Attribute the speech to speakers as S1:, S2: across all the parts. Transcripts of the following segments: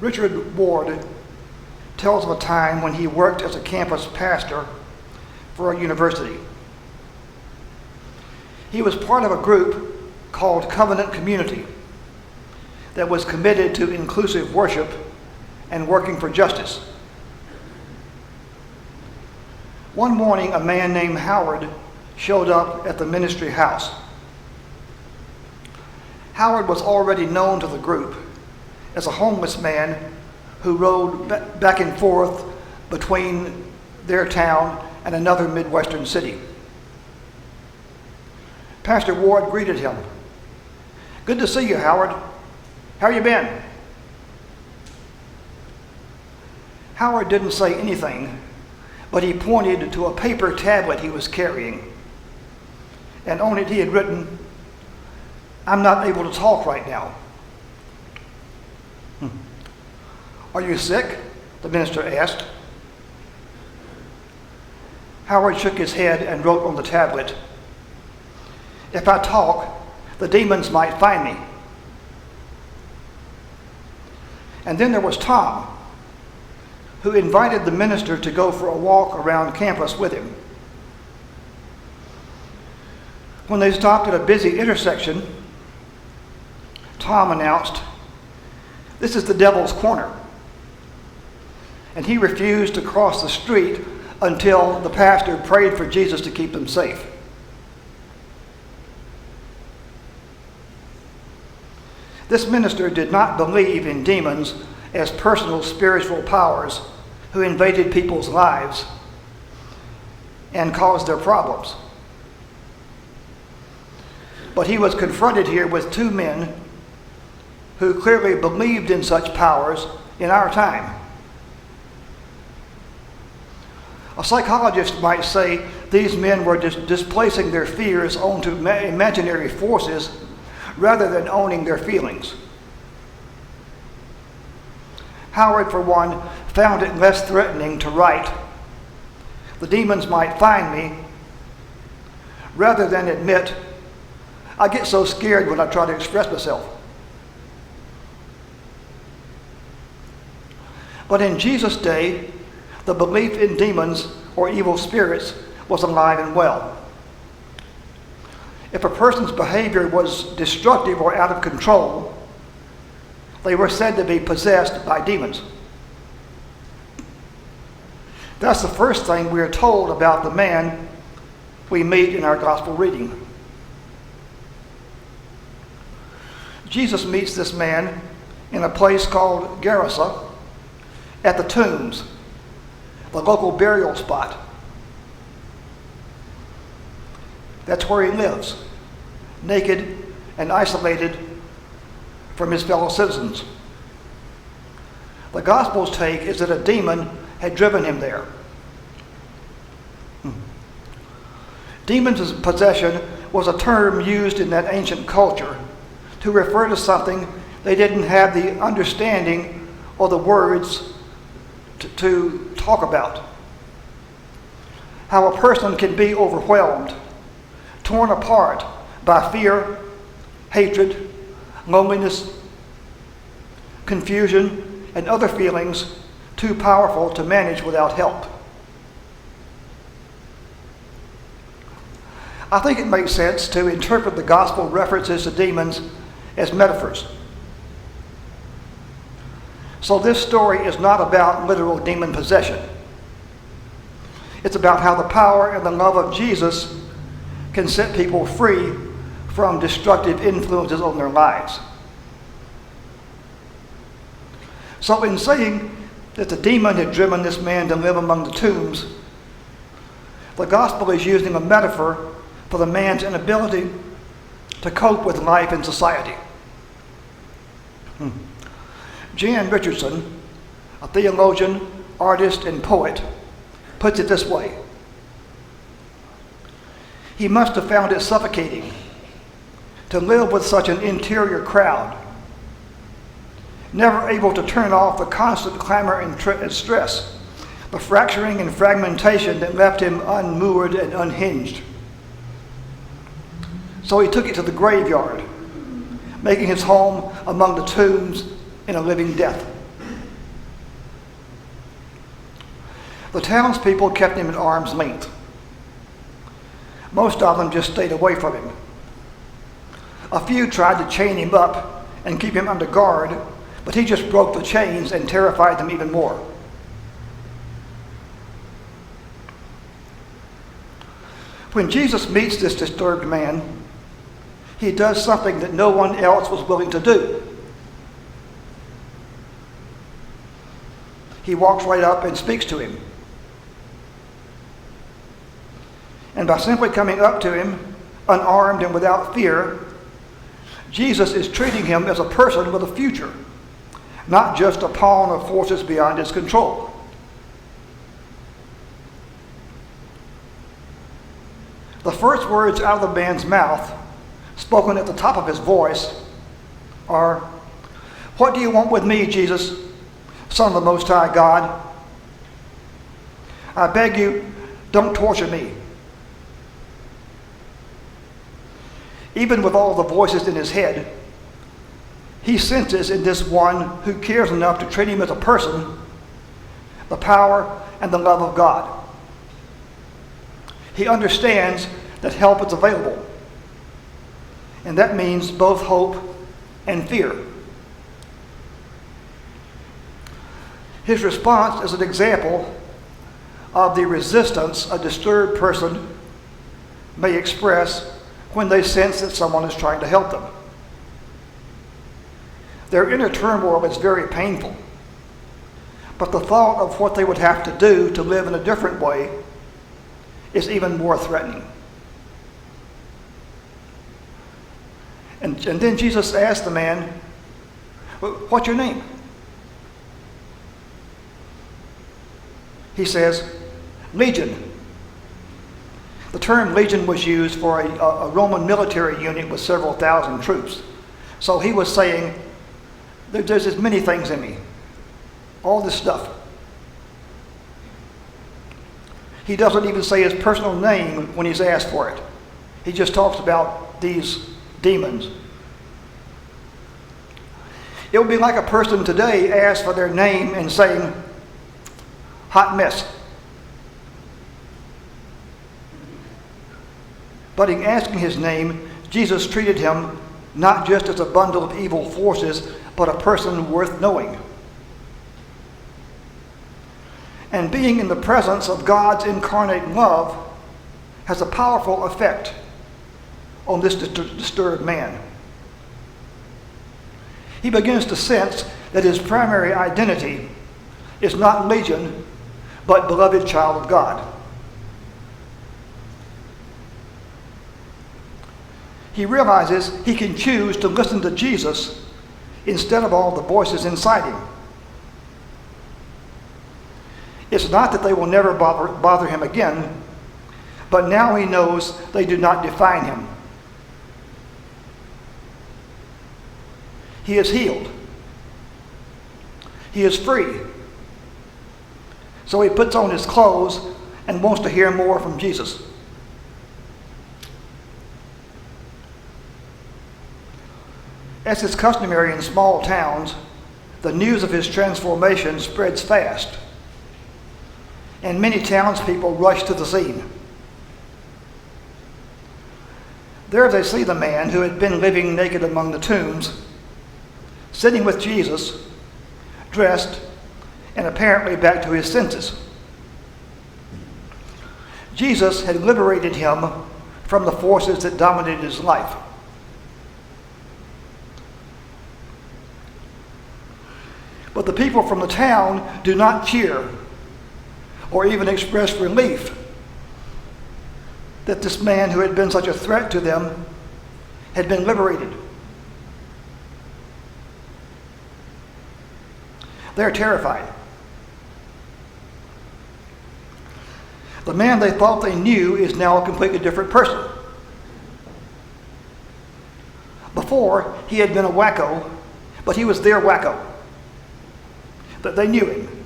S1: Richard Ward tells of a time when he worked as a campus pastor for a university. He was part of a group called Covenant Community that was committed to inclusive worship and working for justice. One morning, a man named Howard showed up at the ministry house. Howard was already known to the group as a homeless man who rode back and forth between their town and another Midwestern city. Pastor Ward greeted him. "Good to see you, Howard. How you been?" Howard didn't say anything, but he pointed to a paper tablet he was carrying. And on it he had written, "I'm not able to talk right now." "Are you sick?" the minister asked. Howard shook his head and wrote on the tablet, "If I talk, the demons might find me." And then there was Tom, who invited the minister to go for a walk around campus with him. When they stopped at a busy intersection, Tom announced, "This is the Devil's Corner." And he refused to cross the street until the pastor prayed for Jesus to keep them safe. This minister did not believe in demons as personal spiritual powers who invaded people's lives and caused their problems. But he was confronted here with two men who clearly believed in such powers in our time. A psychologist might say these men were displacing their fears onto imaginary forces rather than owning their feelings. Howard, for one, found it less threatening to write, "The demons might find me," rather than admit, "I get so scared when I try to express myself." But in Jesus' day, the belief in demons or evil spirits was alive and well. If a person's behavior was destructive or out of control, they were said to be possessed by demons. That's the first thing we are told about the man we meet in our gospel reading. Jesus meets this man in a place called Gerasa at the tombs, the local burial spot. That's where he lives, naked and isolated from his fellow citizens. The Gospel's take is that a demon had driven him there. Demon possession was a term used in that ancient culture to refer to something they didn't have the understanding or the words to talk about. How a person can be overwhelmed, torn apart by fear, hatred, loneliness, confusion, and other feelings too powerful to manage without help. I think it makes sense to interpret the gospel references to demons as metaphors. So this story is not about literal demon possession. It's about how the power and the love of Jesus can set people free from destructive influences on their lives. So in saying that the demon had driven this man to live among the tombs, the gospel is using a metaphor for the man's inability to cope with life in society. Jan Richardson, a theologian, artist, and poet, puts it this way: he must have found it suffocating to live with such an interior crowd, never able to turn off the constant clamor and stress, the fracturing and fragmentation that left him unmoored and unhinged. So he took it to the graveyard, making his home among the tombs in a living death. The townspeople kept him at arm's length. Most of them just stayed away from him. A few tried to chain him up and keep him under guard, but he just broke the chains and terrified them even more. When Jesus meets this disturbed man, he does something that no one else was willing to do. He walks right up and speaks to him. And by simply coming up to him, unarmed and without fear, Jesus is treating him as a person with a future, not just a pawn of forces beyond his control. The first words out of the man's mouth, spoken at the top of his voice, are, "What do you want with me, Jesus, Son of the Most High God? I beg you, don't torture me." Even with all the voices in his head, he senses in this one who cares enough to treat him as a person the power and the love of God. He understands that help is available, and that means both hope and fear. His response is an example of the resistance a disturbed person may express when they sense that someone is trying to help them. Their inner turmoil is very painful, but the thought of what they would have to do to live in a different way is even more threatening. And then Jesus asked the man, "What's your name?" He says, "Legion." The term legion was used for a Roman military unit with several thousand troops. So he was saying, there's as many things in me, all this stuff. He doesn't even say his personal name when he's asked for it. He just talks about these demons. It would be like a person today asked for their name and saying, "Hot mess." But in asking his name, Jesus treated him not just as a bundle of evil forces, but a person worth knowing. And being in the presence of God's incarnate love has a powerful effect on this disturbed man. He begins to sense that his primary identity is not legion, but beloved child of God. He realizes he can choose to listen to Jesus instead of all the voices inside him. It's not that they will never bother him again, but now he knows they do not define him. He is healed. He is free. So he puts on his clothes and wants to hear more from Jesus. As is customary in small towns, the news of his transformation spreads fast, and many townspeople rush to the scene. There they see the man who had been living naked among the tombs, sitting with Jesus, dressed, and apparently back to his senses. Jesus had liberated him from the forces that dominated his life. But the people from the town do not cheer or even express relief that this man who had been such a threat to them had been liberated. They're terrified. The man they thought they knew is now a completely different person. Before, he had been a wacko, but he was their wacko. That they knew him.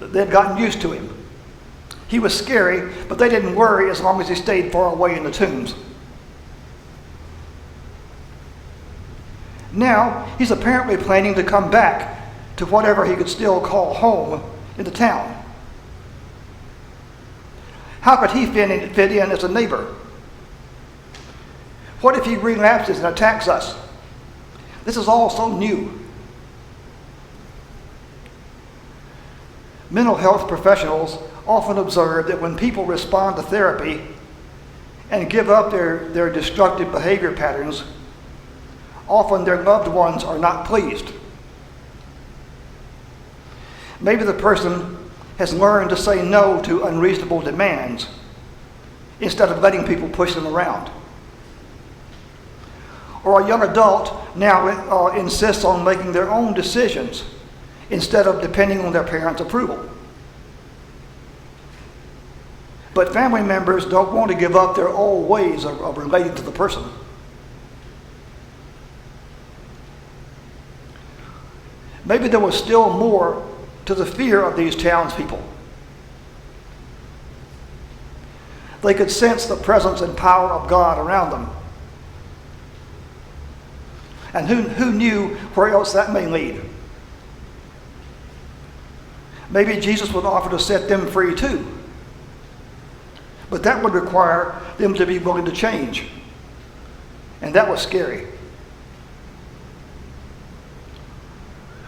S1: They had gotten used to him. He was scary, but they didn't worry as long as he stayed far away in the tombs. Now, he's apparently planning to come back to whatever he could still call home in the town. How could he fit in as a neighbor? What if he relapses and attacks us? This is all so new. Mental health professionals often observe that when people respond to therapy and give up their destructive behavior patterns, often their loved ones are not pleased. Maybe the person has learned to say no to unreasonable demands instead of letting people push them around. Or a young adult now insists on making their own decisions instead of depending on their parents' approval. But family members don't want to give up their old ways of relating to the person. Maybe there was still more to the fear of these townspeople. They could sense the presence and power of God around them. And who knew where else that may lead? Maybe Jesus would offer to set them free too. But that would require them to be willing to change. And that was scary.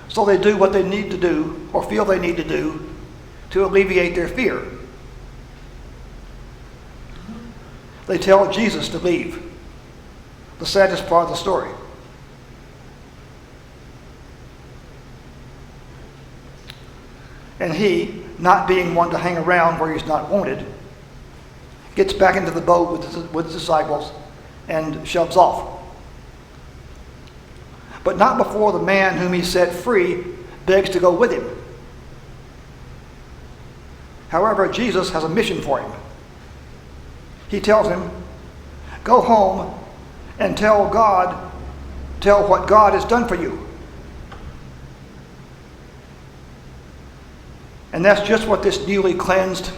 S1: So they do what they need to do, or feel they need to do, to alleviate their fear. They tell Jesus to leave. The saddest part of the story. And he, not being one to hang around where he's not wanted, gets back into the boat with his disciples and shoves off. But not before the man whom he set free begs to go with him. However, Jesus has a mission for him. He tells him, go home and tell what God has done for you. And that's just what this newly cleansed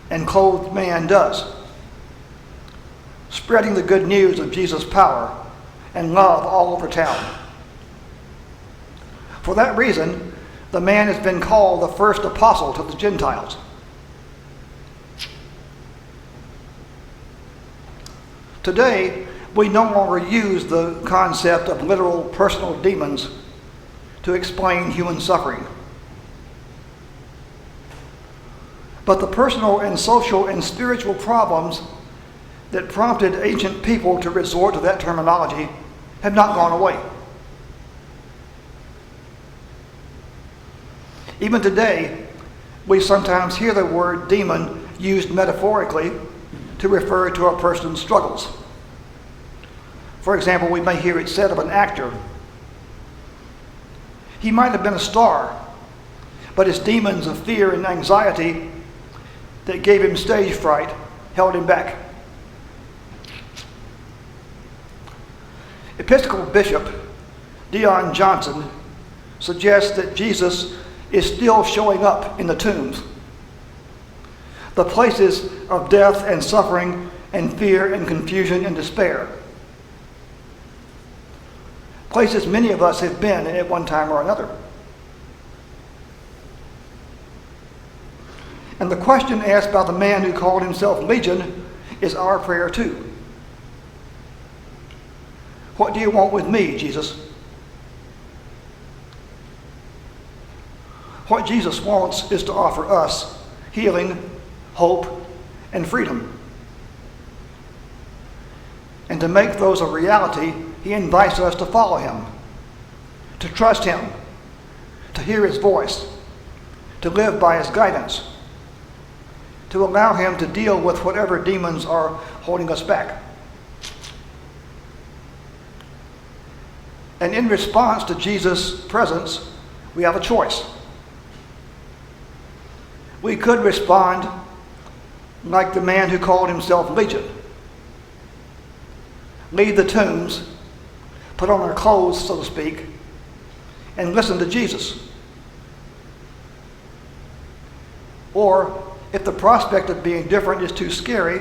S1: and clothed man does. Spreading the good news of Jesus' power and love all over town. For that reason, the man has been called the first apostle to the Gentiles. Today, we no longer use the concept of literal personal demons to explain human suffering. But the personal and social and spiritual problems that prompted ancient people to resort to that terminology have not gone away. Even today, we sometimes hear the word demon used metaphorically to refer to a person's struggles. For example, we may hear it said of an actor. He might have been a star, but his demons of fear and anxiety that gave him stage fright held him back. Episcopal Bishop Dion Johnson suggests that Jesus is still showing up in the tombs, the places of death and suffering and fear and confusion and despair, places many of us have been at one time or another. And the question asked by the man who called himself Legion is our prayer too. What do you want with me, Jesus? What Jesus wants is to offer us healing, hope, and freedom. And to make those a reality, he invites us to follow him, to trust him, to hear his voice, to live by his guidance, to allow him to deal with whatever demons are holding us back. And in response to Jesus' presence, we have a choice. We could respond like the man who called himself Legion. Leave the tombs, put on our clothes, so to speak, and listen to Jesus. Or, if the prospect of being different is too scary,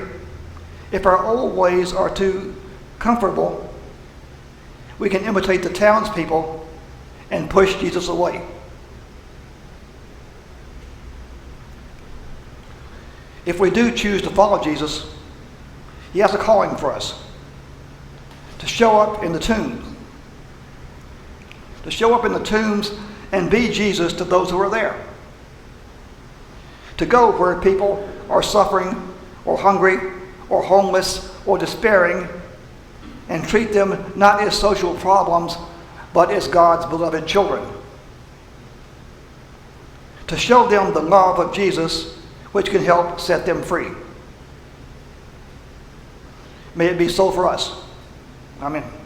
S1: if our old ways are too comfortable, we can imitate the townspeople and push Jesus away. if we do choose to follow Jesus, he has a calling for us to show up in the tombs. To show up in the tombs and be Jesus to those who are there. To go where people are suffering or hungry or homeless or despairing, and treat them not as social problems, but as God's beloved children. To show them the love of Jesus, which can help set them free. May it be so for us. Amen.